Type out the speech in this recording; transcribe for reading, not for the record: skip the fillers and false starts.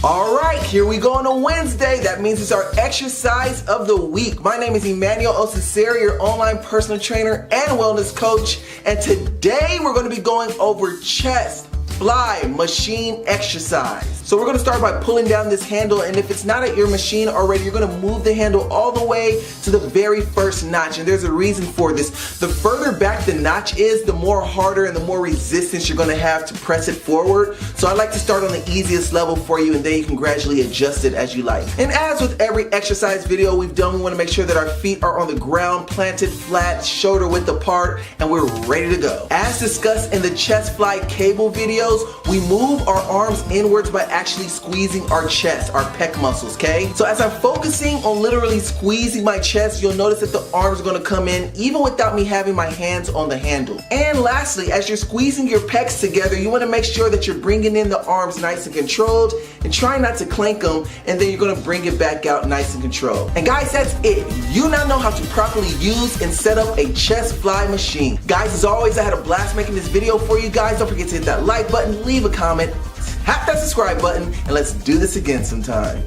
Alright, here we go on a Wednesday. That means it's our exercise of the week. My name is Emmanuel Osiseri, your online personal trainer and wellness coach. And today we're going to be going over chest fly machine exercise. So we're gonna start by pulling down this handle, and if it's not at your machine already, you're gonna move the handle all the way to the very first notch, and there's a reason for this. The further back the notch is, the more harder and the more resistance you're gonna have to press it forward. So I like to start on the easiest level for you, and then you can gradually adjust it as you like. And as with every exercise video we've done, we wanna make sure that our feet are on the ground, planted flat, shoulder width apart, and we're ready to go. As discussed in the chest fly cable videos, we move our arms inwards by actually squeezing our chest, our pec muscles, okay? So as I'm focusing on literally squeezing my chest, you'll notice that the arms are gonna come in even without me having my hands on the handle. And lastly, as you're squeezing your pecs together, you wanna make sure that you're bringing in the arms nice and controlled and try not to clank them, and then you're gonna bring it back out nice and controlled. And guys, that's it. You now know how to properly use and set up a chest fly machine. Guys, as always, I had a blast making this video for you guys. Don't forget to hit that like button, leave a comment, tap that subscribe button, and let's do this again sometime.